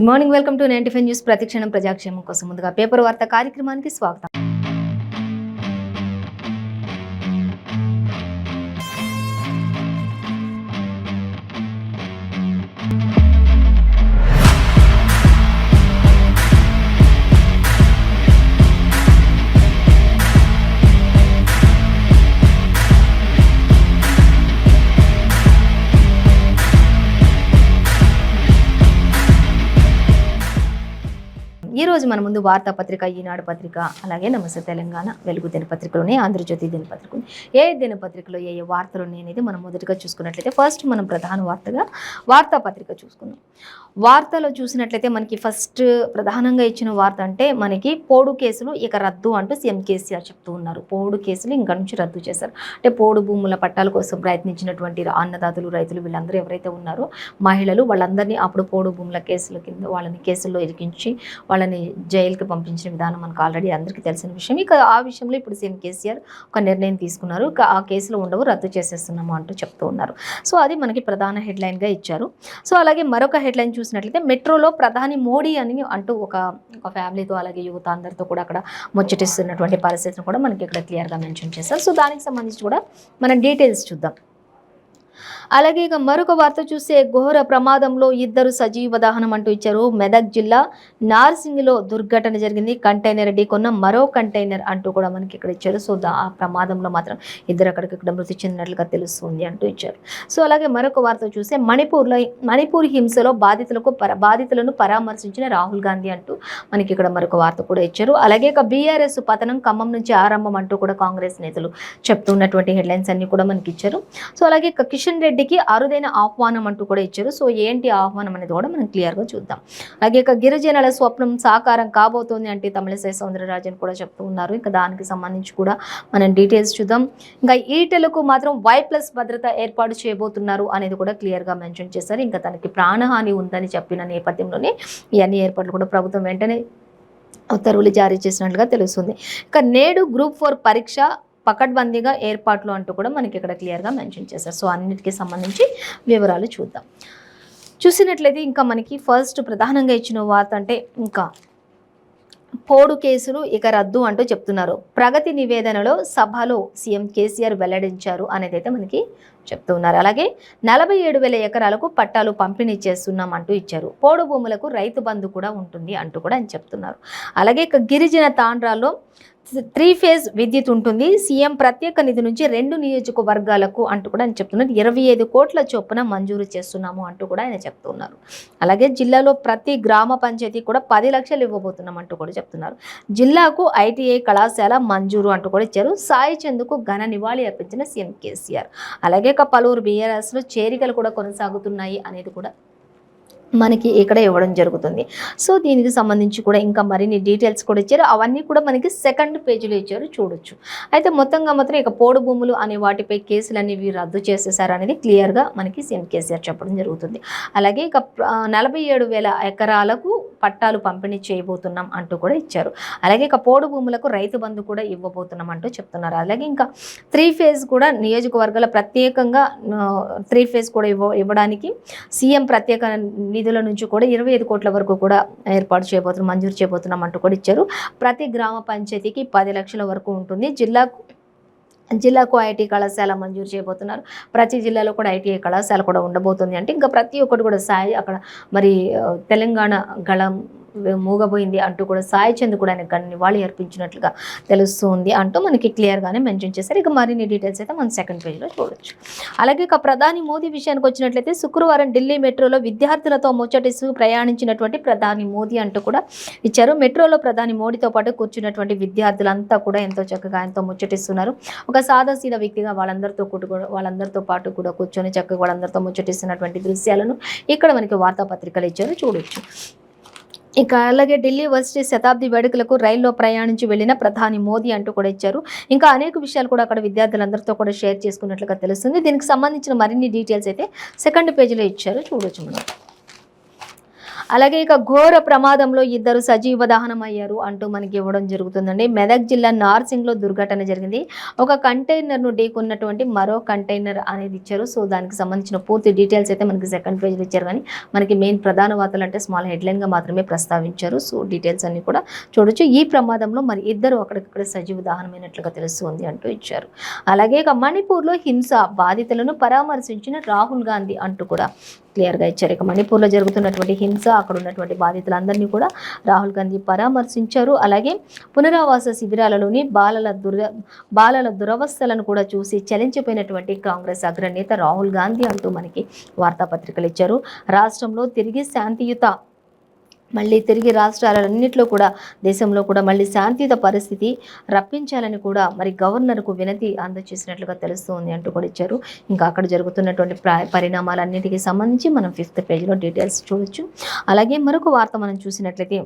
Good morning, welcome to 95 news. ప్రతిక్షణం ప్రజాక్షేమం కోసం ముందుగా పేపర్ వార్త కార్యక్రమానికి స్వాగతం. ఈ రోజు మన ముందు వార్తాపత్రిక, ఈనాడు పత్రిక, అలాగే నమస్తే తెలంగాణ, వెలుగు దినపత్రికలోనే, ఆంధ్రజ్యోతి దినపత్రికలు, ఏ దినపత్రికలో ఏ వార్తలు ఉన్నాయి అనేది మనం మొదటిగా చూసుకున్నట్లయితే ఫస్ట్ మనం ప్రధాన వార్తగా వార్తాపత్రిక చూసుకుందాం. వార్తలో చూసినట్లయితే మనకి ఫస్ట్ ప్రధానంగా ఇచ్చిన వార్త అంటే మనకి పోడు కేసులు ఇక రద్దు అంటూ సీఎం కేసీఆర్ చెప్తూ ఉన్నారు. పోడు కేసులు ఇంకా నుంచి రద్దు చేశారు. అంటే పోడు భూముల పట్టాల కోసం ప్రయత్నించినటువంటి అన్నదాతలు, రైతులు వీళ్ళందరూ ఎవరైతే ఉన్నారో మహిళలు వాళ్ళందరినీ అప్పుడు పోడు భూముల కేసుల కింద వాళ్ళని కేసుల్లో ఇరికించి వాళ్ళని జైలుకి పంపించిన విధానం మనకు ఆల్రెడీ అందరికీ తెలిసిన విషయం. ఇక ఆ విషయంలో ఇప్పుడు సీఎం కేసీఆర్ ఒక నిర్ణయం తీసుకున్నారు. ఆ కేసులు ఉండవు, రద్దు చేసేస్తున్నాము అంటూ చెప్తూ ఉన్నారు. సో అది మనకి ప్రధాన హెడ్లైన్గా ఇచ్చారు. సో అలాగే మరొక హెడ్లైన్ చూసినట్లయితే మెట్రోలో ప్రధాని మోడీ అని అంటూ ఒక ఫ్యామిలీతో అలాగే యువత అందరితో కూడా అక్కడ ముచ్చటిస్తున్నటువంటి పరిస్థితిని కూడా మనకి ఇక్కడ క్లియర్గా మెన్షన్ చేశారు. సో దానికి సంబంధించి కూడా మనం డీటెయిల్స్ చూద్దాం. అలాగే ఇక మరొక వార్త చూస్తే ఘోర ప్రమాదంలో 2 సజీవ దహనం అంటూ ఇచ్చారు. మెదక్ జిల్లా నార్సింగిలో దుర్ఘటన జరిగింది. కంటైనర్ ఢీకొన్న మరో కంటైనర్ అంటూ కూడా మనకి ఇక్కడ ఇచ్చారు. సో ఆ ప్రమాదంలో మాత్రం 2 అక్కడిక్కడ మృతి చెందినట్లుగా తెలుస్తుంది అంటూ ఇచ్చారు. సో అలాగే మరొక వార్త చూస్తే మణిపూర్ హింసలో బాధితులను పరామర్శించిన రాహుల్ గాంధీ అంటూ మనకి ఇక్కడ మరొక వార్త కూడా ఇచ్చారు. అలాగే ఇక బీఆర్ఎస్ పతనం ఖమ్మం నుంచి ఆరంభం అంటూ కూడా కాంగ్రెస్ నేతలు చెప్తున్నటువంటి హెడ్లైన్స్ అన్ని కూడా మనకి ఇచ్చారు. సో అలాగే ఇక కిషన్ రెడ్డికి అరుదైన ఆహ్వానం అంటూ కూడా ఇచ్చారు. సో ఏంటి ఆహ్వానం అనేది కూడా మనం క్లియర్గా చూద్దాం. అలాగే ఇక గిరిజనుల స్వప్నం సాకారం కాబోతోంది అంటే తమిళసై సౌందరరాజన్ కూడా చెప్తూ ఉన్నారు. ఇంకా దానికి సంబంధించి కూడా మనం డీటెయిల్స్ చూద్దాం. ఇంకా ఈటెలకు మాత్రం Y+ భద్రత ఏర్పాటు చేయబోతున్నారు అనేది కూడా క్లియర్గా మెన్షన్ చేశారు. ఇంకా తనకి ప్రాణహాని ఉందని చెప్పిన నేపథ్యంలోనే ఇవన్నీ ఏర్పాట్లు కూడా ప్రభుత్వం వెంటనే ఉత్తర్వులు జారీ చేసినట్లుగా తెలుస్తుంది. ఇక నేడు గ్రూప్ 4 పరీక్ష పకడ్బందీగా ఏర్పాట్లు అంటూ కూడా మనకి ఇక్కడ క్లియర్గా మెన్షన్ చేశారు. సో అన్నిటికీ సంబంధించి వివరాలు చూద్దాం. చూసినట్లయితే ఇంకా మనకి ఫస్ట్ ప్రధానంగా ఇచ్చిన వార్త అంటే ఇంకా పోడు కేసులు ఇక రద్దు అంటూ చెప్తున్నారు. ప్రగతి నివేదనలో సభలో సీఎం కేసీఆర్ వెల్లడించారు అనేది అయితే మనకి చెప్తూ ఉన్నారు. అలాగే 47,000 ఎకరాలకు పట్టాలు పంపిణీ చేస్తున్నాం అంటూ ఇచ్చారు. పోడు భూములకు రైతు బంధు కూడా ఉంటుంది అంటూ కూడా అని చెప్తున్నారు. అలాగే ఇక గిరిజన తాండ్రాల్లో 3 ఫేజ్ విద్యుత్ ఉంటుంది. సీఎం ప్రత్యేక నిధి నుంచి 2 నియోజకవర్గాలకు అంటూ కూడా ఆయన చెప్తున్నారు. 25 కోట్ల చొప్పున మంజూరు చేస్తున్నాము అంటూ కూడా ఆయన చెప్తున్నారు. అలాగే జిల్లాలో ప్రతి గ్రామ పంచాయతీ కూడా 10 లక్షలు ఇవ్వబోతున్నాం అంటూ కూడా చెప్తున్నారు. జిల్లాకు ITI కళాశాల మంజూరు అంటూ కూడా ఇచ్చారు. సాయి చందుకు ఘన నివాళి అర్పించిన సీఎం కేసీఆర్. అలాగే పలువురు బీఆర్ఎస్లో చేరికలు కూడా కొనసాగుతున్నాయి అనేది కూడా మనకి ఇక్కడ ఇవ్వడం జరుగుతుంది. సో దీనికి సంబంధించి కూడా ఇంకా మరిన్ని డీటెయిల్స్ కూడా ఇచ్చారు. అవన్నీ కూడా మనకి సెకండ్ పేజీలో ఇచ్చారు, చూడొచ్చు. అయితే మొత్తంగా మాత్రం ఇక పోడు భూములు అనే వాటిపై కేసులు అనేవి రద్దు చేసేసారు అనేది క్లియర్గా మనకి సీఎం కేసీఆర్ చెప్పడం జరుగుతుంది. అలాగే ఇక 47,000 ఎకరాలకు పట్టాలు పంపిణీ చేయబోతున్నాం అంటూ కూడా ఇచ్చారు. అలాగే ఇక పోడు భూములకు రైతు బంధు కూడా ఇవ్వబోతున్నాం అంటూ చెప్తున్నారు. అలాగే ఇంకా 3 ఫేజ్ కూడా నియోజకవర్గాల ప్రత్యేకంగా 3 ఫేజ్ కూడా ఇవ్వడానికి సీఎం ప్రత్యేక నిధుల నుంచి కూడా 25 కోట్ల వరకు కూడా ఏర్పాటు చేయబోతున్నాం, మంజూరు చేయబోతున్నాం అంటూ కూడా ఇచ్చారు. ప్రతి గ్రామ పంచాయతీకి 10 లక్షల వరకు ఉంటుంది. జిల్లాకు ITI కళాశాల మంజూరు చేయబోతున్నారు. ప్రతి జిల్లాలో కూడా ITI కళాశాల కూడా ఉండబోతుంది. అంటే ఇంకా ప్రతి ఒక్కటి కూడా సాయి అక్కడ మరి తెలంగాణ గళం మూగబోయింది అంటూ కూడా సాయి చంద్ కూడా ఆయన నివాళి అర్పించినట్లుగా తెలుస్తుంది అంటూ మనకి క్లియర్గానే మెన్షన్ చేశారు. ఇక మరిన్ని డీటెయిల్స్ అయితే మనం సెకండ్ పేజ్లో చూడొచ్చు. అలాగే ఇక ప్రధాని మోదీ విషయానికి వచ్చినట్లయితే శుక్రవారం ఢిల్లీ మెట్రోలో విద్యార్థులతో ముచ్చటిస్తూ ప్రయాణించినటువంటి ప్రధాని మోదీ అంటూ కూడా ఇచ్చారు. మెట్రోలో ప్రధాని మోడీతో పాటు కూర్చున్నటువంటి విద్యార్థులంతా కూడా ఎంతో చక్కగా ఆయనతో ముచ్చటిస్తున్నారు. ఒక సాదాసీద వ్యక్తిగా వాళ్ళందరితో పాటు కూడా కూర్చొని చక్కగా వాళ్ళందరితో ముచ్చటిస్తున్నటువంటి దృశ్యాలను ఇక్కడ మనకి వార్తాపత్రికలు ఇచ్చారు, చూడొచ్చు. ఇక అలాగే ఢిల్లీ వర్సిటీ శతాబ్ది వేడుకలకు రైల్లో ప్రయాణించి వెళ్లిన ప్రధాని మోదీ అంటూ కూడా ఇచ్చారు. ఇంకా అనేక విషయాలు కూడా అక్కడ విద్యార్థులందరితో కూడా షేర్ చేసుకున్నట్లుగా తెలుస్తుంది. దీనికి సంబంధించిన మరిన్ని డీటెయిల్స్ అయితే సెకండ్ పేజీలో ఇచ్చారు, చూడొచ్చు మనం. అలాగే ఇక ఘోర ప్రమాదంలో ఇద్దరు సజీవ దహనం అయ్యారు అంటూ మనకి ఇవ్వడం జరుగుతుందండి. మెదక్ జిల్లా నార్సింగ్లో దుర్ఘటన జరిగింది. ఒక కంటైనర్ను ఢీకొన్నటువంటి మరో కంటైనర్ అనేది ఇచ్చారు. సో దానికి సంబంధించిన పూర్తి డీటెయిల్స్ అయితే మనకి సెకండ్ పేజ్లో ఇచ్చారు, కానీ మనకి మెయిన్ ప్రధాన వార్తలు అంటే స్మాల్ హెడ్లైన్గా మాత్రమే ప్రస్తావించారు. సో డీటెయిల్స్ అన్ని కూడా చూడొచ్చు. ఈ ప్రమాదంలో మరి ఇద్దరు అక్కడికక్కడ సజీవ దహనమైనట్లుగా తెలుస్తుంది అంటూ ఇచ్చారు. అలాగే ఇక మణిపూర్లో హింస బాధితులను పరామర్శించిన రాహుల్ గాంధీ అంటూ కూడా క్లియర్గా ఇచ్చారు. ఇక మణిపూర్లో జరుగుతున్నటువంటి హింస, అక్కడ ఉన్నటువంటి బాధితులందరినీ కూడా రాహుల్ గాంధీ పరామర్శించారు. అలాగే పునరావాస శిబిరాలలోని బాలల దురవస్థలను కూడా చూసి చలించిపోయినటువంటి కాంగ్రెస్ అగ్రనేత రాహుల్ గాంధీ అంటూ మనకి వార్తాపత్రికలు ఇచ్చారు. రాష్ట్రంలో తిరిగి రాష్ట్రాలన్నింటిలో కూడా దేశంలో కూడా మళ్ళీ శాంతియుత పరిస్థితి రప్పించాలని కూడా మరి గవర్నర్కు వినతి అందజేసినట్లుగా తెలుస్తుంది అంటూ కూడా ఇచ్చారు. ఇంకా అక్కడ జరుగుతున్నటువంటి పరిణామాలన్నిటికీ సంబంధించి మనం 5th పేజీలో డీటెయిల్స్ చూడొచ్చు. అలాగే మరొక వార్త మనం చూసినట్లయితే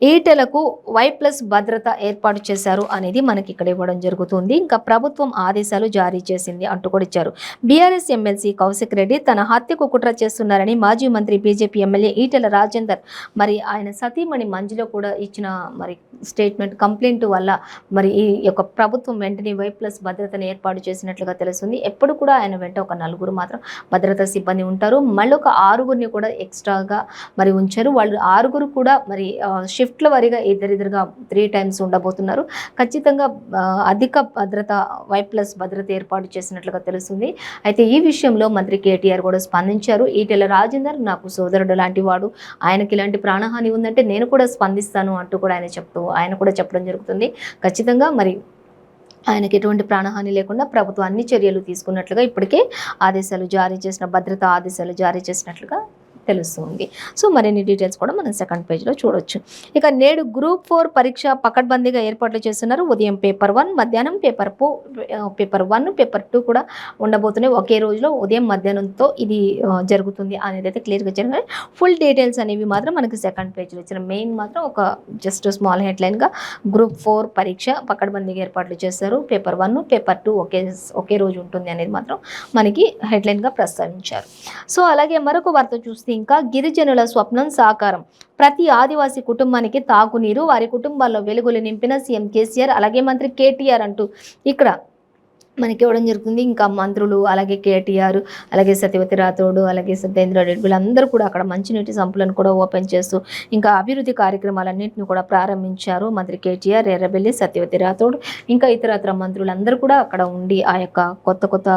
ఈటెలకు Y+ భద్రత ఏర్పాటు చేశారు అనేది మనకి ఇక్కడ ఇవ్వడం జరుగుతుంది. ఇంకా ప్రభుత్వం ఆదేశాలు జారీ చేసింది అంటూ కూడా ఇచ్చారు. బీఆర్ఎస్ ఎమ్మెల్సీ కౌశిక్ రెడ్డి తన హత్యకు కుట్ర చేస్తున్నారని మాజీ మంత్రి బీజేపీ ఎమ్మెల్యే ఈటెల రాజేందర్ మరి ఆయన సతీమణి మంజులో కూడా ఇచ్చిన మరి స్టేట్మెంట్ కంప్లైంట్ వల్ల మరి ఈ యొక్క ప్రభుత్వం వెంటనే Y+ భద్రతను ఏర్పాటు చేసినట్లుగా తెలుస్తుంది. ఎప్పుడు కూడా ఆయన వెంట ఒక 4 మాత్రం భద్రతా సిబ్బంది ఉంటారు. మళ్ళీ ఒక 6గురిని కూడా ఎక్స్ట్రాగా మరి ఉంచారు. వాళ్ళు 6గురు కూడా మరి షిఫ్ట్ల వారీగా ఇద్దరిద్దరుగా 3 times ఉండబోతున్నారు. ఖచ్చితంగా అధిక భద్రత Y+ భద్రత ఏర్పాటు చేసినట్లుగా తెలుస్తుంది. అయితే ఈ విషయంలో మంత్రి కేటీఆర్ కూడా స్పందించారు. ఈటెల రాజేందర్ నాకు సోదరుడు లాంటి వాడు, ఆయనకి ఇలాంటి ప్రాణహాని ఉందంటే నేను కూడా స్పందిస్తాను అంటూ కూడా ఆయన కూడా చెప్పడం జరుగుతుంది. ఖచ్చితంగా మరి ఆయనకి ఎటువంటి ప్రాణహాని లేకుండా ప్రభుత్వం అన్ని చర్యలు తీసుకున్నట్లుగా ఇప్పటికే భద్రతా ఆదేశాలు జారీ చేసినట్లుగా తెలుస్తుంది. సో మరిన్ని డీటెయిల్స్ కూడా మనం సెకండ్ పేజ్లో చూడొచ్చు. ఇక నేడు Group 4 పరీక్ష పకడ్బందీగా ఏర్పాట్లు చేస్తున్నారు. ఉదయం పేపర్ 1, మధ్యాహ్నం పేపర్ 1, పేపర్ 2 కూడా ఉండబోతున్నాయి. ఒకే రోజులో ఉదయం మధ్యాహ్నంతో ఇది జరుగుతుంది అనేది అయితే క్లియర్గా జరిగింది. ఫుల్ డీటెయిల్స్ అనేవి మాత్రం మనకి సెకండ్ పేజ్లో ఇచ్చిన మెయిన్ మాత్రం ఒక జస్ట్ స్మాల్ హెడ్లైన్గా Group 4 పరీక్ష పకడ్బందీగా ఏర్పాట్లు చేస్తారు. పేపర్ 1, పేపర్ 2 ఒకే రోజు ఉంటుంది అనేది మాత్రం మనకి హెడ్లైన్గా ప్రస్తావించారు. సో అలాగే మరొక వార్త చూస్తే ఇంకా గిరిజనుల స్వప్నం సాకారం, ప్రతి ఆదివాసీ కుటుంబానికి తాగునీరు, వారి కుటుంబాల్లో వెలుగులు నింపిన సీఎం కేసీఆర్ అలాగే మంత్రి కేటీఆర్ అంటూ ఇక్కడ మనకి ఇవ్వడం జరుగుతుంది. ఇంకా మంత్రులు అలాగే కేటీఆర్ అలాగే సత్యవతి రాథోడ్ అలాగే సత్యేంద్ర రెడ్డి వీళ్ళందరూ కూడా అక్కడ మంచినీటి సంపులను కూడా ఓపెన్ చేస్తూ ఇంకా అభివృద్ధి కార్యక్రమాలన్నింటినీ కూడా ప్రారంభించారు. మంత్రి కేటీఆర్, ఎర్రబెల్లి, సత్యవతి రాథోడ్ ఇంకా ఇతరత్ర మంత్రులందరూ కూడా అక్కడ ఉండి ఆ యొక్క కొత్త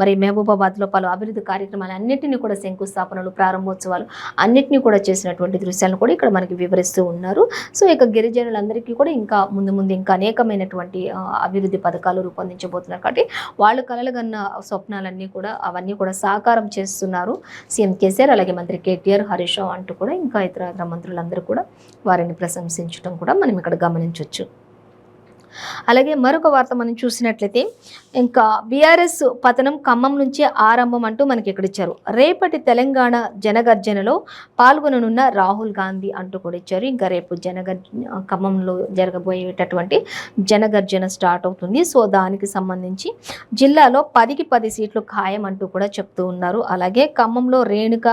మరి మహబూబాబాద్లో పలు అభివృద్ధి కార్యక్రమాలన్నింటినీ కూడా శంకుస్థాపనలు, ప్రారంభోత్సవాలు అన్నింటినీ కూడా చేసినటువంటి దృశ్యాలను కూడా ఇక్కడ మనకి వివరిస్తూ ఉన్నారు. సో ఇక గిరిజనులందరికీ కూడా ఇంకా ముందు ఇంకా అనేకమైనటువంటి అభివృద్ధి పథకాలు రూపొందించబోతున్నారు. కాబట్టి వాళ్ళు కలలుగన్న స్వప్నాలన్నీ కూడా అవన్నీ కూడా సాకారం చేస్తున్నారు సీఎం కేసీఆర్ అలాగే మంత్రి కేటీఆర్, హరీష్ రావు అంటూ కూడా ఇంకా ఇతర మంత్రులందరూ కూడా వారిని ప్రశంసించడం కూడా మనం ఇక్కడ గమనించవచ్చు. అలాగే మరొక వార్త మనం చూసినట్లయితే ఇంకా బీఆర్ఎస్ పతనం ఖమ్మం నుంచే ఆరంభం అంటూ మనకి ఇక్కడ ఇచ్చారు. రేపటి తెలంగాణ జనగర్జనలో పాల్గొననున్న రాహుల్ గాంధీ అంటూ కూడా ఇచ్చారు. ఇంకా రేపు ఖమ్మంలో జరగబోయేటటువంటి జనగర్జన స్టార్ట్ అవుతుంది. సో దానికి సంబంధించి జిల్లాలో 10కి 10 సీట్లు ఖాయం అంటూ కూడా చెప్తూ ఉన్నారు. అలాగే ఖమ్మంలో రేణుక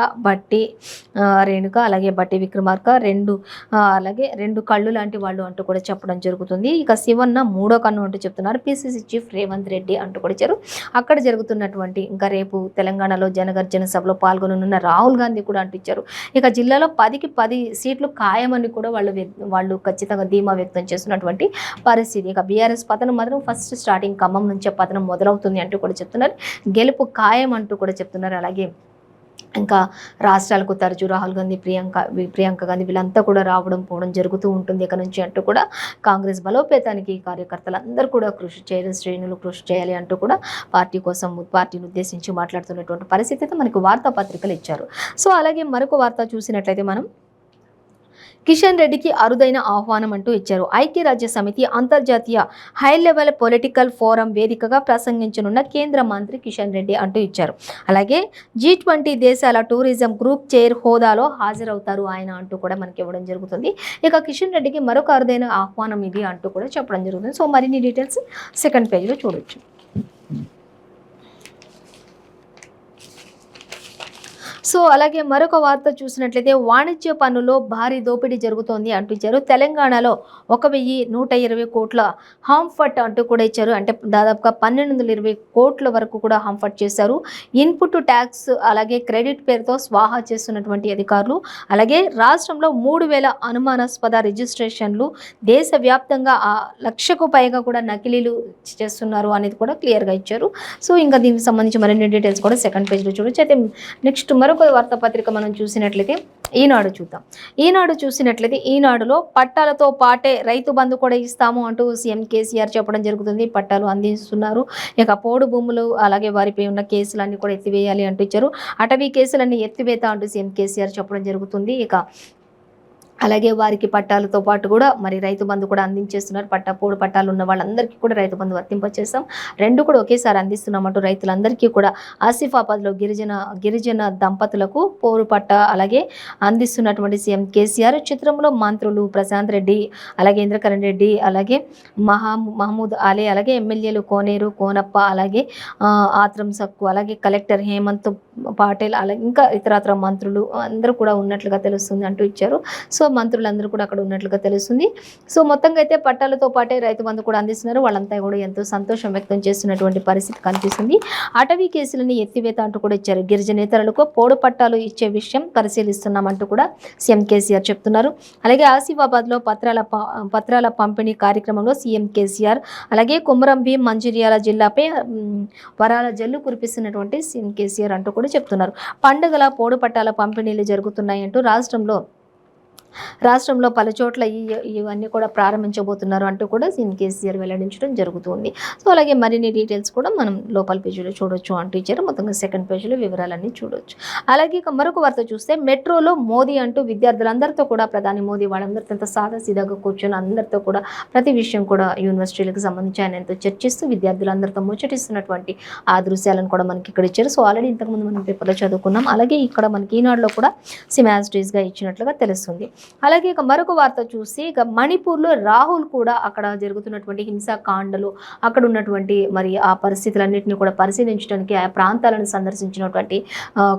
అలాగే బట్టి విక్రమార్క అలాగే 2 కళ్ళు లాంటి వాళ్ళు అంటూ కూడా చెప్పడం జరుగుతుంది. ఇక శివన్న 3వ కన్ను అంటూ చెప్తున్నారు. పిసిసి చీఫ్ రేవంత్ రెడ్డి అంటూ కూడా ఇచ్చారు. అక్కడ జరుగుతున్నటువంటి ఇంకా రేపు తెలంగాణలో జనగర్జన సభలో పాల్గొననున్న రాహుల్ గాంధీ కూడా అంటూ ఇచ్చారు. ఇక జిల్లాలో 10కి 10 సీట్లు ఖాయమని కూడా వాళ్ళు ఖచ్చితంగా ధీమా వ్యక్తం చేస్తున్నటువంటి పరిస్థితి. ఇక బీఆర్ఎస్ పతనం మాత్రం ఫస్ట్ స్టార్టింగ్ ఖమ్మం నుంచే పతనం మొదలవుతుంది అంటూ కూడా చెప్తున్నారు. గెలుపు ఖాయం అంటూ కూడా చెప్తున్నారు. అలాగే ఇంకా రాష్ట్రాలకు తరచూ రాహుల్ గాంధీ, ప్రియాంక గాంధీ వీళ్ళంతా కూడా పోవడం జరుగుతూ ఉంటుంది ఇక నుంచి అంటూ కూడా కాంగ్రెస్ బలోపేతానికి కార్యకర్తలందరూ కూడా శ్రేణులు కృషి చేయాలి అంటూ కూడా పార్టీని ఉద్దేశించి మాట్లాడుతున్నటువంటి పరిస్థితి అయితే మనకు వార్తాపత్రికలు ఇచ్చారు. సో అలాగే మరొక వార్త చూసినట్లయితే మనం కిషన్ రెడ్డికి అరుదైన ఆహ్వానం అంటూ ఇచ్చారు. ఐక్యరాజ్య సమితి అంతర్జాతీయ హై లెవెల్ పొలిటికల్ ఫోరం వేదికగా ప్రసంగించనున్న కేంద్ర మంత్రి కిషన్ రెడ్డి అంటూ ఇచ్చారు. అలాగే G20 దేశాల టూరిజం గ్రూప్ చైర్ హోదాలో హాజరవుతారు ఆయన అంటూ కూడా మనకి ఇవ్వడం జరుగుతుంది. ఇక కిషన్ రెడ్డికి మరొక అరుదైన ఆహ్వానం ఇది అంటూ కూడా చెప్పడం జరుగుతుంది. సో మరిన్ని డీటెయిల్స్ సెకండ్ పేజ్లో చూడొచ్చు. సో అలాగే మరొక వార్త చూసినట్లయితే వాణిజ్య పన్నులో భారీ దోపిడీ జరుగుతోంది అంటూ ఇచ్చారు. తెలంగాణలో 1120 కోట్ల హాంఫట్ అంటూ కూడా ఇచ్చారు. అంటే దాదాపుగా 1220 కోట్ల వరకు కూడా హాంఫట్ చేశారు. ఇన్పుట్ ట్యాక్స్ అలాగే క్రెడిట్ పేరుతో స్వాహా చేస్తున్నటువంటి అధికారులు, అలాగే రాష్ట్రంలో 3000 అనుమానాస్పద రిజిస్ట్రేషన్లు, దేశవ్యాప్తంగా 1,00,000కు పైగా కూడా నకిలీలు చేస్తున్నారు అనేది కూడా క్లియర్గా ఇచ్చారు. సో ఇంకా దీనికి సంబంధించి మరిన్ని డీటెయిల్స్ కూడా సెకండ్ పేజ్లో చూడొచ్చు. అయితే నెక్స్ట్ మరొక వార్తాపత్రిక మనం చూసినట్లయితే ఈనాడు చూద్దాం. ఈనాడు చూసినట్లయితే ఈనాడులో పట్టాలతో పాటే రైతు బంధు కూడా ఇస్తాము అంటూ సీఎం కేసీఆర్ చెప్పడం జరుగుతుంది. పట్టాలు అందిస్తున్నారు. ఇక పోడు భూములు అలాగే వారిపై ఉన్న కేసులన్నీ కూడా ఎత్తివేయాలి అంటూ ఇచ్చారు. అటవీ కేసులన్నీ ఎత్తివేత అంటూ సీఎం కేసీఆర్ చెప్పడం జరుగుతుంది. ఇక అలాగే వారికి పట్టాలతో పాటు కూడా మరి రైతు బంధు కూడా అందించేస్తున్నారు. పోడు పట్టాలు ఉన్న వాళ్ళందరికీ కూడా రైతు బంధు వర్తింపచేస్తాం, రెండు కూడా ఒకేసారి అందిస్తున్నామంటూ రైతులందరికీ కూడా ఆసిఫాబాద్లో గిరిజన దంపతులకు పోరు పట్ట అలాగే అందిస్తున్నటువంటి సీఎం కేసీఆర్. చిత్రంలో మంత్రులు ప్రశాంత్ రెడ్డి, అలాగే ఇంద్రకరణ్ రెడ్డి, అలాగే మహమూద్ అలీ, అలాగే ఎమ్మెల్యేలు కోనేరు కోనప్ప, అలాగే ఆత్రం సక్కు, అలాగే కలెక్టర్ హేమంత్ పాటిల్, అలాగే ఇంకా ఇతరత్ర మంత్రులు అందరూ కూడా ఉన్నట్లుగా తెలుస్తుంది అంటూ ఇచ్చారు. సో మంత్రులందరూ కూడా అక్కడ ఉన్నట్లుగా తెలుస్తుంది. సో మొత్తంగా అయితే పట్టాలతో పాటే రైతు బంధు కూడా అందిస్తున్నారు. వాళ్ళంతా కూడా ఎంతో సంతోషం వ్యక్తం చేస్తున్నటువంటి పరిస్థితి కనిపిస్తుంది. అటవీ కేసులని ఎత్తివేత అంటూ కూడా ఇచ్చారు. గిరిజనేతరులకు పోడు పట్టాలు ఇచ్చే విషయం పరిశీలిస్తున్నామంటూ కూడా సీఎం కేసీఆర్ చెప్తున్నారు. అలాగే ఆసిఫాబాద్లో పత్రాల పంపిణీ కార్యక్రమంలో సీఎం కేసీఆర్, అలాగే కొమరం భీం మంచిర్యాల జిల్లాపై వరాల జల్లు కురిపిస్తున్నటువంటి సీఎం కేసీఆర్ అంటూ కూడా చెప్తున్నారు. పండుగల పోడు పట్టాల పంపిణీలు జరుగుతున్నాయంటూ రాష్ట్రంలో పలు చోట్ల ఇవన్నీ కూడా ప్రారంభించబోతున్నారు అంటూ కూడా సీఎం కేసీఆర్ వెల్లడించడం జరుగుతుంది. సో అలాగే మరిన్ని డీటెయిల్స్ కూడా మనం లోపల పేజీలో చూడొచ్చు అంటూ ఇచ్చారు. మొత్తంగా సెకండ్ పేజీలో వివరాలన్నీ చూడొచ్చు. అలాగే ఇక మరొక వార్త చూస్తే మెట్రోలో మోదీ అంటూ విద్యార్థులందరితో కూడా ప్రధాని మోదీ వాళ్ళందరితో ఎంతో సాదాసీదాగా కూర్చొని అందరితో కూడా ప్రతి విషయం కూడా యూనివర్సిటీలకు సంబంధించి ఆయన ఎంతో చర్చిస్తూ విద్యార్థులందరితో ముచ్చటిస్తున్నటువంటి ఆ దృశ్యాలను కూడా మనకి ఇక్కడ ఇచ్చారు. సో ఆల్రెడీ ఇంతకుముందు మనం పేపర్లో చదువుకున్నాం. అలాగే ఇక్కడ మనకి ఈనాడులో కూడా సిమాస్ట్రీస్గా ఇచ్చినట్లుగా తెలుస్తుంది. అలాగే ఇక మరొక వార్త చూసి ఇక మణిపూర్లో రాహుల్ కూడా అక్కడ జరుగుతున్నటువంటి హింసాకాండలు, అక్కడ ఉన్నటువంటి మరి ఆ పరిస్థితులన్నింటినీ కూడా పరిశీలించడానికి ఆ ప్రాంతాలను సందర్శించినటువంటి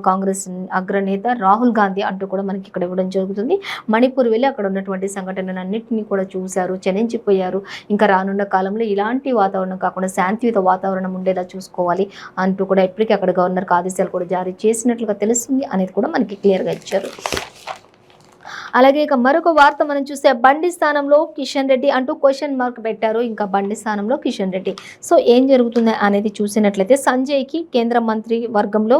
కాంగ్రెస్ అగ్రనేత రాహుల్ గాంధీ అంటూ కూడా మనకి ఇక్కడ ఇవ్వడం జరుగుతుంది. మణిపూర్ వెళ్ళి అక్కడ ఉన్నటువంటి సంఘటనలన్నింటినీ కూడా చూశారు, చలించిపోయారు. ఇంకా రానున్న కాలంలో ఇలాంటి వాతావరణం కాకుండా శాంతియుత వాతావరణం ఉండేలా చూసుకోవాలి అంటూ కూడా ఇప్పటికీ అక్కడ గవర్నర్కి ఆదేశాలు కూడా జారీ చేసినట్లుగా తెలుస్తుంది అనేది కూడా మనకి క్లియర్గా ఇచ్చారు. అలాగే ఇక మరొక వార్త మనం చూస్తే బండి స్థానంలో కిషన్ రెడ్డి అంటూ క్వశ్చన్ మార్క్ పెట్టారు. ఇంకా బండి స్థానంలో కిషన్ రెడ్డి. సో ఏం జరుగుతుంది అనేది చూసినట్లయితే సంజయ్కి కేంద్ర మంత్రి వర్గంలో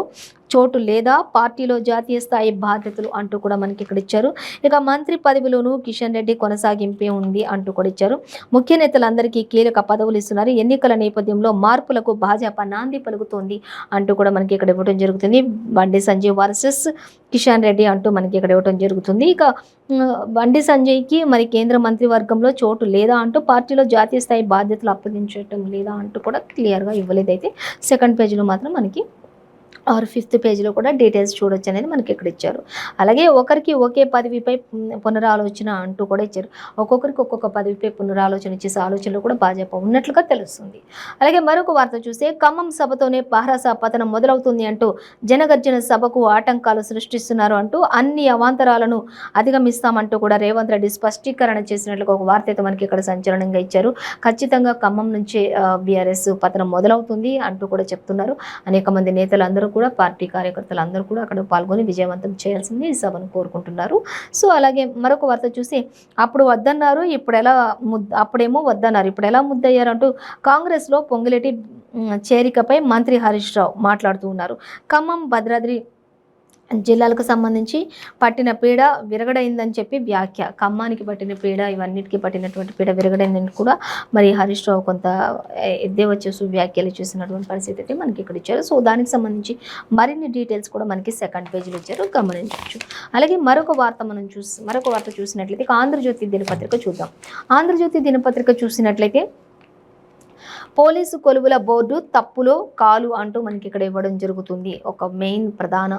చోటు లేదా పార్టీలో జాతీయ స్థాయి బాధ్యతలు అంటూ కూడా మనకి ఇక్కడ ఇచ్చారు. ఇక మంత్రి పదవిలోనూ కిషన్ రెడ్డి కొనసాగింపే ఉంది అంటూ కూడా ఇచ్చారు. ముఖ్య నేతలందరికీ కీలక పదవులు ఇస్తున్నారు. ఎన్నికల నేపథ్యంలో మార్పులకు భాజపా నాంది పలుకుతోంది అంటూ కూడా మనకి ఇక్కడ ఇవ్వడం జరుగుతుంది. బండి సంజయ్ వర్సెస్ కిషన్ రెడ్డి అంటూ మనకి ఇక్కడ ఇవ్వడం జరుగుతుంది. ఇక బండి సంజయ్కి మరి కేంద్ర మంత్రివర్గంలో చోటు లేదా అంటూ పార్టీలో జాతీయ స్థాయి బాధ్యతలు అప్పగించడం లేదా అంటూ కూడా క్లియర్గా ఇవ్వలేదైతే సెకండ్ పేజీలో మాత్రం మనకి ఆర్ ఫిఫ్త్ పేజీలో కూడా డీటెయిల్స్ చూడొచ్చు అనేది మనకి ఇక్కడ ఇచ్చారు. అలాగే ఒకరికి ఒకే పదవిపై పునరాలోచన అంటూ కూడా ఇచ్చారు. ఒక్కొక్కరికి ఒక్కొక్క పదవిపై పునరాలోచన చేసే ఆలోచనలు కూడా భాజపా ఉన్నట్లుగా తెలుస్తుంది. అలాగే మరొక వార్త చూస్తే ఖమ్మం సభతోనే భారస పతనం మొదలవుతుంది అంటూ జనగర్జన సభకు ఆటంకాలు సృష్టిస్తున్నారు అంటూ అన్ని అవాంతరాలను అధిగమిస్తామంటూ కూడా రేవంత్ రెడ్డి స్పష్టీకరణ చేసినట్లుగా ఒక వార్త అయితే మనకి ఇక్కడ సంచలనంగా ఇచ్చారు. ఖచ్చితంగా ఖమ్మం నుంచే బీఆర్ఎస్ పతనం మొదలవుతుంది అంటూ కూడా చెప్తున్నారు. అనేక మంది నేతలందరూ కూడా పార్టీ కార్యకర్తలు అందరూ కూడా అక్కడ పాల్గొని విజయవంతం చేయాల్సింది ఈ సభను కోరుకుంటున్నారు. సో అలాగే మరొక వార్త చూసి అప్పుడు వద్దన్నారు, అప్పుడేమో వద్దన్నారు, ఇప్పుడు ఎలా ముద్దయ్యారంటూ కాంగ్రెస్లో పొంగులేటి చేరికపై మంత్రి హరీష్ రావు మాట్లాడుతూ ఉన్నారు. ఖమ్మం భద్రాద్రి జిల్లాలకు సంబంధించి పట్టిన పీడ విరగడైందని చెప్పి వ్యాఖ్య. ఖమ్మానికి పట్టిన పీడ, ఇవన్నిటికీ పట్టినటువంటి పీడ విరగడైందని కూడా మరి హరీష్ రావు కొంత ఎద్దేవా చేస్తూ వ్యాఖ్యలు చేసినటువంటి పరిస్థితి అయితే మనకి ఇక్కడ ఇచ్చారు. సో దానికి సంబంధించి మరిన్ని డీటెయిల్స్ కూడా మనకి సెకండ్ పేజీలో ఇచ్చారు, గమనించవచ్చు. అలాగే మరొక వార్త చూసినట్లయితే ఆంధ్రజ్యోతి దినపత్రిక చూద్దాం. ఆంధ్రజ్యోతి దినపత్రిక చూసినట్లయితే పోలీసు కొలువుల బోర్డు తప్పులో కాలు అంటూ మనకి ఇక్కడ ఇవ్వడం జరుగుతుంది. ఒక మెయిన్ ప్రధాన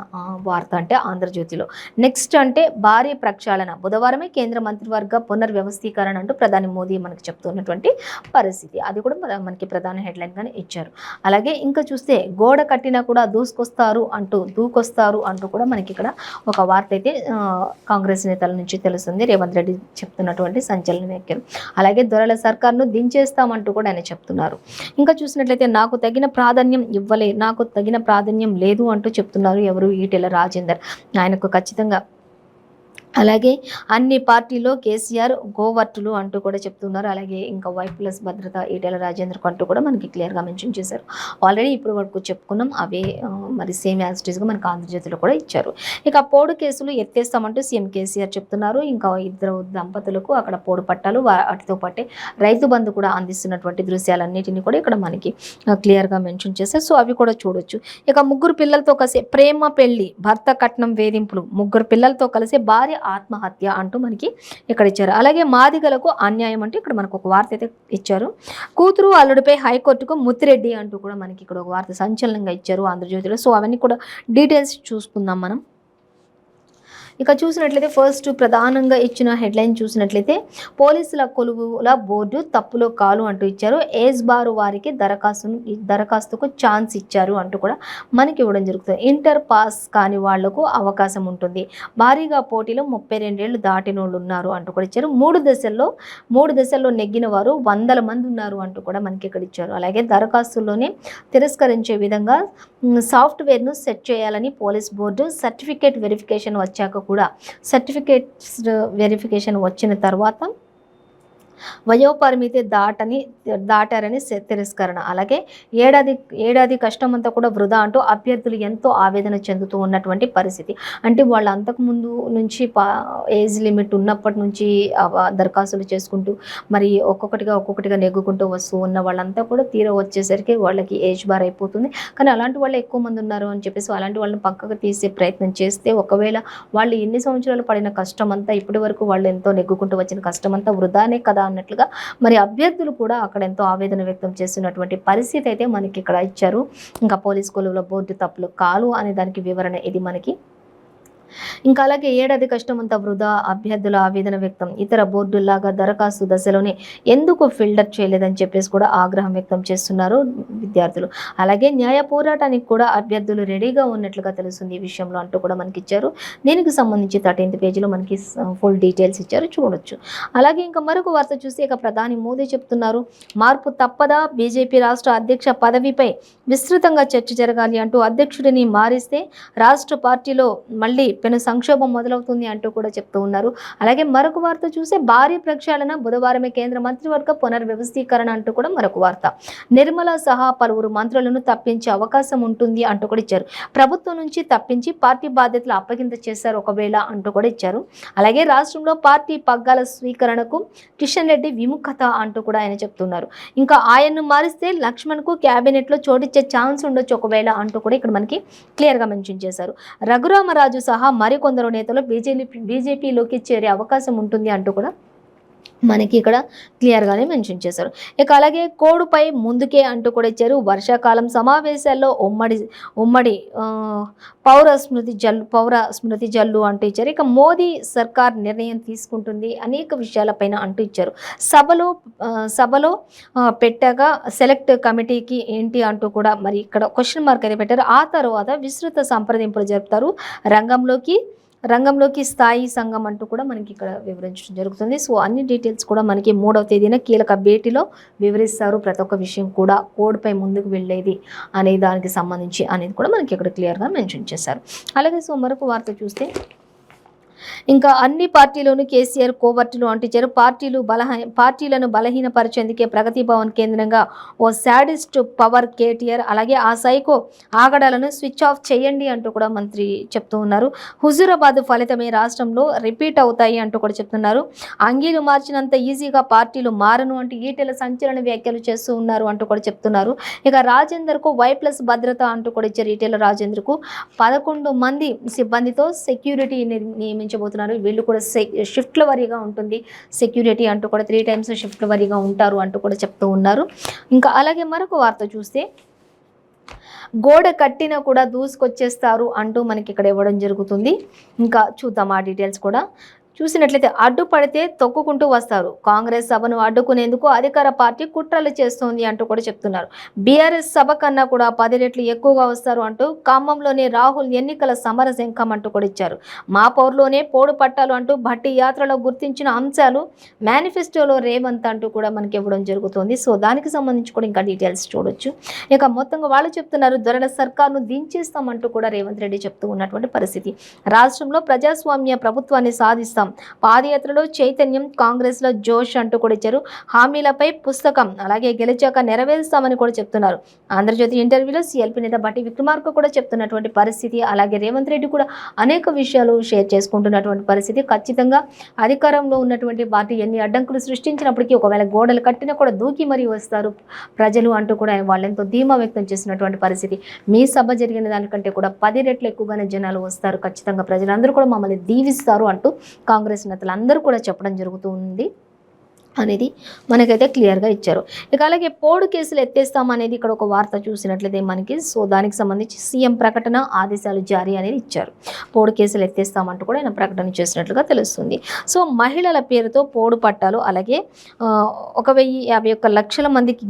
వార్త అంటే ఆంధ్రజ్యోతిలో. నెక్స్ట్ అంటే భారీ ప్రక్షాళన, బుధవారమే కేంద్ర మంత్రివర్గ పునర్వ్యవస్థీకరణ అంటూ ప్రధాని మోదీ మనకి చెప్తున్నటువంటి పరిస్థితి. అది కూడా మనకి ప్రధాన హెడ్లైన్ గానే ఇచ్చారు. అలాగే ఇంకా చూస్తే గోడ కట్టినా కూడా దూకొస్తారు అంటూ కూడా మనకి ఇక్కడ ఒక వార్త అయితే కాంగ్రెస్ నేతల నుంచి తెలుస్తుంది. రేవంత్ రెడ్డి చెప్తున్నటువంటి సంచలన వ్యాఖ్యలు. అలాగే దొరల సర్కార్ను దించేస్తామంటూ కూడా ఆయన చెప్తున్నారు. ఇంకా చూసినట్లయితే నాకు తగిన ప్రాధాన్యం లేదు అంటూ చెప్తున్నారు ఎవరు, ఈటెల రాజేందర్. ఆయనకు ఖచ్చితంగా అలాగే అన్ని పార్టీలో కేసీఆర్ గోవర్టులు అంటూ కూడా చెప్తున్నారు. అలాగే ఇంకా Y+ భద్రత ఈటెల రాజేందర్కు అంటూ కూడా మనకి క్లియర్గా మెన్షన్ చేశారు. ఆల్రెడీ ఇప్పుడు వరకు చెప్పుకున్నాం, అవే మరి సేమ్ యాజ్ ఇట్ ఈస్గా మనకు ఆంధ్రజ్యోతిలో కూడా ఇచ్చారు. ఇక పోడు కేసులు ఎత్తేస్తామంటూ సీఎం కేసీఆర్ చెప్తున్నారు. ఇంకా 2 దంపతులకు అక్కడ పోడు పట్టాలు, వాటితో పాటే రైతు బంధు కూడా అందిస్తున్నటువంటి దృశ్యాలన్నిటిని కూడా ఇక్కడ మనకి క్లియర్గా మెన్షన్ చేశారు. సో అవి కూడా చూడొచ్చు. ఇక 3 పిల్లలతో కలిసి ప్రేమ పెళ్లి, భర్త కట్నం వేధింపులు, 3 పిల్లలతో కలిసి భార్య ఆత్మహత్య అంటూ మనకి ఇక్కడ ఇచ్చారు. అలాగే మాదిగలకు అన్యాయం అంటే ఇక్కడ మనకు ఒక వార్త అయితే ఇచ్చారు. కూతురు అల్లుడిపై హైకోర్టుకు ముత్తిరెడ్డి అంటూ కూడా మనకి ఇక్కడ ఒక వార్త సంచలనంగా ఇచ్చారు ఆంధ్రజ్యోతిలో. సో అవన్నీ కూడా డీటెయిల్స్ చూసుకుందాం మనం. ఇక చూసినట్లయితే ఫస్ట్ ప్రధానంగా ఇచ్చిన హెడ్లైన్ చూసినట్లయితే పోలీసుల కొలువుల బోర్డు తప్పులో కాలు అంటూ ఇచ్చారు. ఏజ్ బారు వారికి దరఖాస్తుకు ఛాన్స్ ఇచ్చారు అంటూ కూడా మనకి ఇవ్వడం జరుగుతుంది. ఇంటర్ పాస్ కాని వాళ్లకు అవకాశం ఉంటుంది. భారీగా పోటీలో 32 ఏళ్లు దాటిన వాళ్ళు ఉన్నారు అంటూ కూడా ఇచ్చారు. 3 దశల్లో నెగ్గిన వారు 100 మంది ఉన్నారు అంటూ కూడా మనకి ఇక్కడ ఇచ్చారు. అలాగే దరఖాస్తుల్లోనే తిరస్కరించే విధంగా సాఫ్ట్వేర్ను సెట్ చేయాలని పోలీస్ బోర్డు సర్టిఫికేట్ వెరిఫికేషన్ వచ్చాక కూడా వెరిఫికేషన్ వచ్చిన తర్వాత వయోపరిమితి దాటారని తిరస్కరణ. అలాగే ఏడాది కష్టం అంతా కూడా వృధా అంటూ అభ్యర్థులు ఎంతో ఆవేదన చెందుతూ ఉన్నటువంటి పరిస్థితి. అంటే వాళ్ళు అంతకుముందు నుంచి ఏజ్ లిమిట్ ఉన్నప్పటి నుంచి దరఖాస్తులు చేసుకుంటూ మరి ఒక్కొక్కటిగా నెగ్గుకుంటూ వస్తూ ఉన్న వాళ్ళంతా కూడా తీరా వచ్చేసరికి వాళ్ళకి ఏజ్ బార్ అయిపోతుంది. కానీ అలాంటి వాళ్ళు ఎక్కువ మంది ఉన్నారు అని చెప్పేసి అలాంటి వాళ్ళని పక్కకు తీసే ప్రయత్నం చేస్తే ఒకవేళ వాళ్ళు ఎన్ని సంవత్సరాలు పడిన కష్టం అంతా ఇప్పటి వరకు వాళ్ళు ఎంతో నెగ్గుకుంటూ వచ్చిన కష్టం అంతా వృధానే కదా అన్నట్లుగా మరి అభ్యర్థులు కూడా అక్కడ ఎంతో ఆవేదన వ్యక్తం చేస్తున్నటువంటి పరిస్థితి అయితే మనకి ఇక్కడ ఇచ్చారు. ఇంకా పోలీస్ కొలువుల బోర్డు తప్పులు కాలు అనే దానికి వివరణ ఇది మనకి. ఇంకా అలాగే ఏడాది కష్టం అంతా వృధా, అభ్యర్థుల ఆవేదన వ్యక్తం. ఇతర బోర్డుల్లాగా దరఖాస్తు దశలోనే ఎందుకు ఫిల్టర్ చేయలేదని చెప్పేసి కూడా ఆగ్రహం వ్యక్తం చేస్తున్నారు విద్యార్థులు. అలాగే న్యాయ పోరాటానికి కూడా అభ్యర్థులు రెడీగా ఉన్నట్లుగా తెలుస్తుంది ఈ విషయంలో అంటూ కూడా మనకి ఇచ్చారు. దీనికి సంబంధించి 13th పేజీలో మనకి ఫుల్ డీటెయిల్స్ ఇచ్చారు, చూడొచ్చు. అలాగే ఇంకా మరొక వార్త చూస్తే ఇక ప్రధాని మోదీ చెప్తున్నారు, మార్పు తప్పదా, బీజేపీ రాష్ట్ర అధ్యక్ష పదవిపై విస్తృతంగా చర్చ జరగాలి అంటూ అధ్యక్షుడిని మారిస్తే రాష్ట్ర పార్టీలో మళ్ళీ పెను సంక్షోభం మొదలవుతుంది అంటూ కూడా చెప్తూ ఉన్నారు. అలాగే మరొక వార్త చూస్తే భారీ ప్రక్షాళన, బుధవారమే కేంద్ర మంత్రివర్గ పునర్వ్యవస్థీకరణ అంటూ కూడా మరొక వార్త. నిర్మల సహా పలువురు మంత్రులను తప్పించే అవకాశం ఉంటుంది అంటూ కూడా ఇచ్చారు. ప్రభుత్వం నుంచి తప్పించి పార్టీ బాధ్యతలు అప్పగింత చేశారు ఒకవేళ అంటూ కూడా ఇచ్చారు. అలాగే రాష్ట్రంలో పార్టీ పగ్గాల స్వీకరణకు కిషన్ రెడ్డి విముఖత అంటూ కూడా ఆయన చెప్తున్నారు. ఇంకా ఆయన్ను మారిస్తే లక్ష్మణ్కు క్యాబినెట్లో చోటిచ్చే ఛాన్స్ ఉండొచ్చు ఒకవేళ అంటూ కూడా ఇక్కడ మనకి క్లియర్గా మెన్షన్ చేశారు. రఘురామరాజు సహా మరికొందరు నేతలు బీజేపీలోకి చేరే అవకాశం ఉంటుంది అంటూ కూడా మనకి ఇక్కడ క్లియర్గానే మెన్షన్ చేశారు. ఇక అలాగే కోడుపై ముందుకే అంటూ కూడా ఇచ్చారు. వర్షాకాలం సమావేశాల్లో ఉమ్మడి పౌర స్మృతి జల్లు అంటూ ఇచ్చారు. ఇక మోదీ సర్కార్ నిర్ణయం తీసుకుంటుంది అనేక విషయాలపైన అంటూ ఇచ్చారు. సభలో పెట్టగా సెలెక్ట్ కమిటీకి ఏంటి అంటూ కూడా మరి ఇక్కడ క్వశ్చన్ మార్క్ అయితే పెట్టారు. ఆ తర్వాత విస్తృత సంప్రదింపులు జరుపుతారు. రంగంలోకి స్థాయి సంఘం అంటూ కూడా మనకి ఇక్కడ వివరించడం జరుగుతుంది. సో అన్ని డీటెయిల్స్ కూడా మనకి 3వ తేదీన కీలక భేటీలో వివరిస్తారు. ప్రతి ఒక్క విషయం కూడా కోడ్పై ముందుకు వెళ్ళేది అనే దానికి సంబంధించి అనేది కూడా మనకి ఇక్కడ క్లియర్గా మెన్షన్ చేశారు. అలాగే సో మరొక వార్త చూస్తే ఇంకా అన్ని పార్టీలోనూ కేసీఆర్ కోవర్టులు అంటించారు. పార్టీలను బలహీనపరిచేందుకే ప్రగతి భవన్ కేంద్రంగా ఓ శాడిస్ట్ పవర్ కేటీఆర్. అలాగే ఆ సైకో ఆగడాలను స్విచ్ ఆఫ్ చేయండి అంటూ కూడా మంత్రి చెప్తూ ఉన్నారు. హుజూరాబాద్ ఫలితమే రాష్ట్రంలో రిపీట్ అవుతాయి అంటూ కూడా చెప్తున్నారు. అంగీలు మార్చినంత ఈజీగా పార్టీలు మారను అంటూ ఈటెల సంచలన వ్యాఖ్యలు చేస్తూ ఉన్నారు అంటూ కూడా చెప్తున్నారు. ఇక రాజేందర్కు Y+ భద్రత అంటూ కూడా ఇచ్చారు. ఈటెల రాజేందర్కు 11 మంది సిబ్బందితో సెక్యూరిటీ నియమించారు నియమించబోతున్నారు. వీళ్ళు కూడా షిఫ్ట్ల వారీగా ఉంటుంది సెక్యూరిటీ అంటూ కూడా 3 times షిఫ్ట్ల వారీగా ఉంటారు అంటూ కూడా చెప్తూ ఉన్నారు. ఇంకా అలాగే మరొక వార్త చూస్తే గోడ కట్టినా కూడా దూసుకొచ్చేస్తారు అంటూ మనకి ఇక్కడ ఇవ్వడం జరుగుతుంది. ఇంకా చూద్దాం ఆ డీటెయిల్స్ కూడా. చూసినట్లయితే అడ్డుపడితే తొక్కుకుంటూ వస్తారు, కాంగ్రెస్ సభను అడ్డుకునేందుకు అధికార పార్టీ కుట్రలు చేస్తోంది అంటూ కూడా చెప్తున్నారు. బీఆర్ఎస్ సభ కన్నా కూడా 10 రెట్లు ఎక్కువగా వస్తారు అంటూ ఖమ్మంలోని రాహుల్ ఎన్నికల సమర శంఖం అంటూ కూడా ఇచ్చారు. మా పౌరులోనే పోడు పట్టాలు అంటూ భట్టి యాత్రలో గుర్తించిన అంశాలు మేనిఫెస్టోలో రేవంత్ అంటూ కూడా మనకి ఇవ్వడం జరుగుతుంది. సో దానికి సంబంధించి కూడా ఇంకా డీటెయిల్స్ చూడొచ్చు. ఇక మొత్తంగా వాళ్ళు చెప్తున్నారు దొరల సర్కార్ను దించేస్తామంటూ కూడా రేవంత్ రెడ్డి చెప్తూ ఉన్నటువంటి పరిస్థితి. రాష్ట్రంలో ప్రజాస్వామ్య ప్రభుత్వాన్ని సాధిస్తాం, పాదయాత్రలో చైతన్యం, కాంగ్రెస్ లో జోష్ అంటూ కూడా ఇచ్చారు. హామీలపై పుస్తకం అలాగే గెలిచాక నెరవేరుస్తామని కూడా చెప్తున్నారు. ఆంధ్రజ్యోతి ఇంటర్వ్యూలో సిఎల్పి నేత భట్టి విక్రమార్క కూడా చెప్తున్నటువంటి పరిస్థితి. అలాగే రేవంత్ రెడ్డి కూడా అనేక విషయాలు షేర్ చేసుకుంటున్నటువంటి పరిస్థితి. ఖచ్చితంగా అధికారంలో ఉన్నటువంటి పార్టీ ఎన్ని అడ్డంకులు సృష్టించినప్పటికీ ఒకవేళ గోడలు కట్టినా కూడా దూకి మరీ వస్తారు ప్రజలు అంటూ కూడా వాళ్ళెంతో ధీమా వ్యక్తం చేసినటువంటి పరిస్థితి. మీ సభ జరిగిన దానికంటే కూడా 10 రెట్లు ఎక్కువగానే జనాలు వస్తారు, ఖచ్చితంగా ప్రజలందరూ కూడా మమ్మల్ని దీవిస్తారు అంటూ కాంగ్రెస్ నేతలు అందరూ కూడా చెప్పడం జరుగుతుంది అనేది మనకైతే క్లియర్గా ఇచ్చారు. ఇక అలాగే పోడు కేసులు ఎత్తేస్తామనేది ఇక్కడ ఒక వార్త చూసినట్లయితే మనకి. సో దానికి సంబంధించి సీఎం ప్రకటన, ఆదేశాలు జారీ అనేది ఇచ్చారు. పోడు కేసులు ఎత్తేస్తామంటూ కూడా ఆయన ప్రకటన చేసినట్లుగా తెలుస్తుంది. సో మహిళల పేరుతో పోడు పట్టాలు అలాగే 1,51 లక్షల మందికి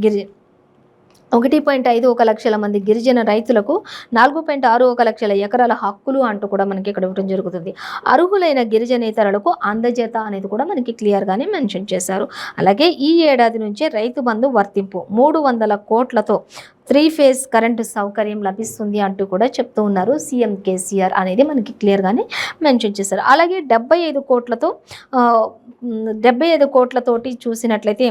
1.51 లక్షల మంది గిరిజన రైతులకు 4.61 లక్షల ఎకరాల హక్కులు అంటూ కూడా మనకి ఇక్కడ ఇవ్వడం జరుగుతుంది. అర్హులైన గిరిజనేతరులకు అందజేత అనేది కూడా మనకి క్లియర్గానే మెన్షన్ చేశారు. అలాగే ఈ ఏడాది నుంచే రైతు బంధు వర్తింపు 300 కోట్లతో 3 phase కరెంటు సౌకర్యం లభిస్తుంది అంటూ కూడా చెప్తూ ఉన్నారు. సీఎం కేసీఆర్ అనేది మనకి క్లియర్గానే మెన్షన్ చేశారు. అలాగే 75 కోట్లతోటి చూసినట్లయితే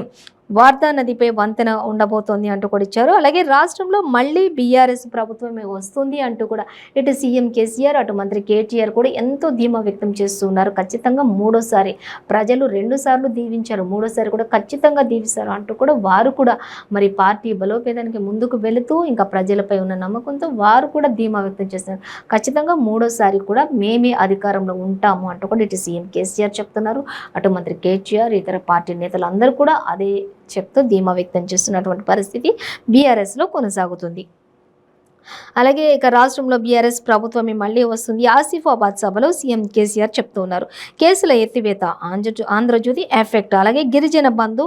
వార్దా నదిపై వంతెన ఉండబోతోంది అంటూ కూడా ఇచ్చారు. అలాగే రాష్ట్రంలో మళ్ళీ బీఆర్ఎస్ ప్రభుత్వమే వస్తుంది అంటూ కూడా ఇటు సీఎం కేసీఆర్ అటు మంత్రి కేటీఆర్ కూడా ఎంతో ధీమా వ్యక్తం చేస్తున్నారు. ఖచ్చితంగా మూడోసారి ప్రజలు 2 సార్లు దీవించారు, మూడోసారి కూడా ఖచ్చితంగా దీవిస్తారు అంటూ కూడా వారు కూడా మరి పార్టీ బలోపేతానికి ముందుకు వెళుతూ ఇంకా ప్రజలపై ఉన్న నమ్మకంతో వారు కూడా ధీమా వ్యక్తం చేస్తున్నారు. ఖచ్చితంగా మూడోసారి కూడా మేమే అధికారంలో ఉంటాము అంటూ కూడా ఇటు సీఎం కేసీఆర్ చెప్తున్నారు, అటు మంత్రి కేటీఆర్ ఇతర పార్టీ నేతలు అందరూ కూడా అదే చెప్తూ ధీమా వ్యక్తం చేస్తున్నటువంటి పరిస్థితి బీఆర్ఎస్లో కొనసాగుతుంది. అలాగే ఇక రాష్ట్రంలో బీఆర్ఎస్ ప్రభుత్వమే మళ్ళీ వస్తుంది. ఆసిఫాబాద్ సభలో సీఎం కేసీఆర్ చెప్తూ ఉన్నారు. కేసుల ఎత్తివేత, ఆంధ్రజ్యోతి ఎఫెక్ట్, అలాగే గిరిజన బంధు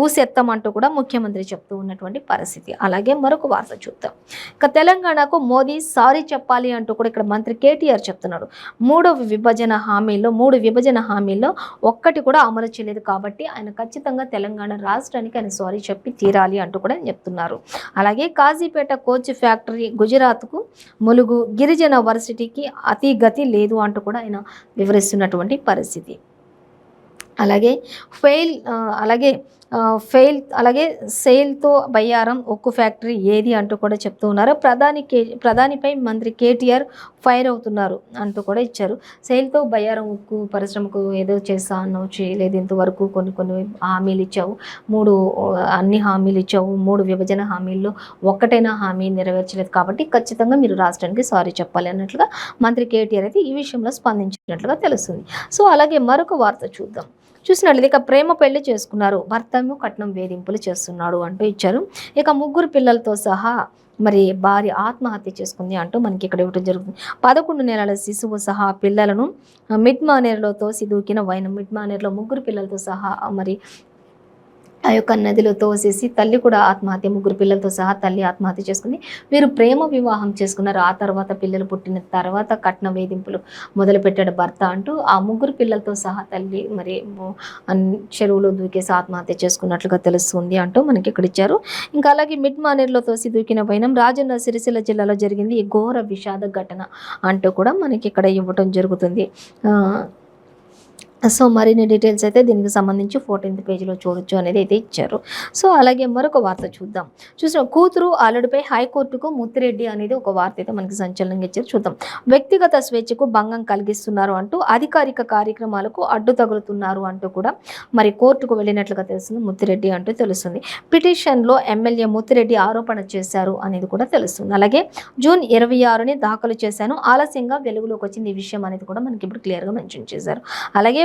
ఊసెత్తమంటూ కూడా ముఖ్యమంత్రి చెప్తూ ఉన్నటువంటి పరిస్థితి. అలాగే మరొక వార్త చూద్దాం. ఇక తెలంగాణకు మోదీ సారీ చెప్పాలి అంటూ కూడా ఇక్కడ మంత్రి కేటీఆర్ చెప్తున్నాడు. 3 విభజన హామీల్లో ఒక్కటి కూడా అమలు చేయలేదు కాబట్టి ఆయన ఖచ్చితంగా తెలంగాణ రాష్ట్రానికి ఆయన సారీ చెప్పి తీరాలి అంటూ కూడా చెప్తున్నారు. అలాగే కాజీపేట కోచ్ ఫ్యాక్టరీ గుజరాత్కు ములుగు, గిరిజన వర్సిటీకి అతి గతి లేదు అంటూ కూడా ఆయన వివరిస్తున్నటువంటి పరిస్థితి. అలాగే సెయిల్తో బయ్యారం ఉక్కు ఫ్యాక్టరీ ఏది అంటూ కూడా చెప్తూ ఉన్నారు. ప్రధానిపై మంత్రి కేటీఆర్ ఫైర్ అవుతున్నారు అంటూ కూడా ఇచ్చారు. సెయిల్తో బయ్యారం ఉక్కు పరిశ్రమకు ఏదో చేస్తా అన్నావు, చేయలేదు ఇంతవరకు, కొన్ని హామీలు ఇచ్చావు, అన్ని హామీలు ఇచ్చావు, 3 విభజన హామీల్లో ఒక్కటైనా హామీ నెరవేర్చలేదు కాబట్టి ఖచ్చితంగా మీరు రాష్ట్రానికి సారీ చెప్పాలి అన్నట్లుగా మంత్రి కేటీఆర్ అయితే ఈ విషయంలో స్పందించినట్లుగా తెలుస్తుంది. సో అలాగే మరొక వార్త చూసినట్లయితే ఇక ప్రేమ పెళ్లి చేసుకున్నారు, భర్తను కట్నం వేధింపులు చేస్తున్నాడు అంటూ ఇచ్చారు. ఇక 3 పిల్లలతో సహా మరి భార్య ఆత్మహత్య చేసుకుంది అంటూ మనకి ఇక్కడ ఇవ్వడం జరుగుతుంది. 11 నెలల శిశువు సహా పిల్లలను మిడ్మానేర్లో తోసి దూకిన వైనం. మిడ్మానేర్లో 3 పిల్లలతో సహా మరి ఆ యొక్క నదిలో తోసేసి తల్లి కూడా ఆత్మహత్య, 3 పిల్లలతో సహా తల్లి ఆత్మహత్య చేసుకుంది. వీరు ప్రేమ వివాహం చేసుకున్నారు. ఆ తర్వాత పిల్లలు పుట్టిన తర్వాత కట్న వేధింపులు మొదలుపెట్టాడు భర్త అంటూ ఆ 3 పిల్లలతో సహా తల్లి మరి చెరువులో దూకేసి ఆత్మహత్య చేసుకున్నట్లుగా తెలుస్తుంది అంటూ మనకి ఇక్కడ ఇచ్చారు. ఇంకా అలాగే మిడ్మానేర్లో తోసి దూకిన వైనం రాజన్న సిరిసిల్ల జిల్లాలో జరిగింది ఈ ఘోర విషాద ఘటన అంటూ కూడా మనకి ఇక్కడ ఇవ్వటం జరుగుతుంది. సో మరిన్ని డీటెయిల్స్ అయితే దీనికి సంబంధించి 14th పేజీలో చూడొచ్చు అనేది అయితే ఇచ్చారు. సో అలాగే మరొక వార్త చూద్దాం. కూతురు అల్లుడిపై హైకోర్టుకు ముత్తిరెడ్డి అనేది ఒక వార్త అయితే మనకి సంచలనంగా ఇచ్చారు. చూద్దాం. వ్యక్తిగత స్వేచ్ఛకు భంగం కలిగిస్తున్నారు అంటూ అధికారిక కార్యక్రమాలకు అడ్డు తగులుతున్నారు అంటూ కూడా మరి కోర్టుకు వెళ్ళినట్లుగా తెలుస్తుంది ముత్తిరెడ్డి అంటూ తెలుస్తుంది. పిటిషన్లో ఎమ్మెల్యే ముత్తిరెడ్డి ఆరోపణ చేశారు అనేది కూడా తెలుస్తుంది. అలాగే జూన్ 26ని దాఖలు చేశాను, ఆలస్యంగా వెలుగులోకి వచ్చింది ఈ విషయం అనేది కూడా మనకి ఇప్పుడు క్లియర్గా మెన్షన్ చేశారు. అలాగే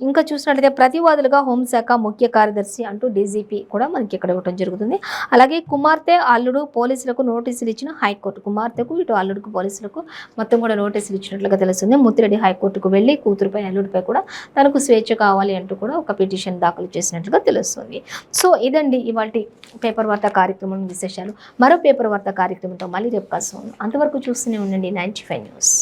ఇంకా చూసినట్లయితే ప్రతివాదులుగా హోంశాఖ ముఖ్య కార్యదర్శి అంటూ డీజీపీ కూడా మనకి ఇక్కడ ఇవ్వడం జరుగుతుంది. అలాగే కుమార్తె అల్లుడు పోలీసులకు నోటీసులు ఇచ్చిన హైకోర్టు. కుమార్తెకు ఇటు అల్లుడుకు పోలీసులకు మొత్తం కూడా నోటీసులు ఇచ్చినట్లుగా తెలుస్తుంది. ముత్తిరెడ్డి హైకోర్టుకు వెళ్ళి కూతురుపై అల్లుడిపై కూడా తనకు స్వేచ్ఛ కావాలి అంటూ కూడా ఒక పిటిషన్ దాఖలు చేసినట్లుగా తెలుస్తుంది. సో ఇదండి ఇవాల్టి పేపర్ వార్తా కార్యక్రమం విశేషాలు. మరో పేపర్ వార్తా కార్యక్రమంతో మళ్ళీ రేపు కలుస్తాను. అంతవరకు చూస్తూనే ఉండండి 95 న్యూస్.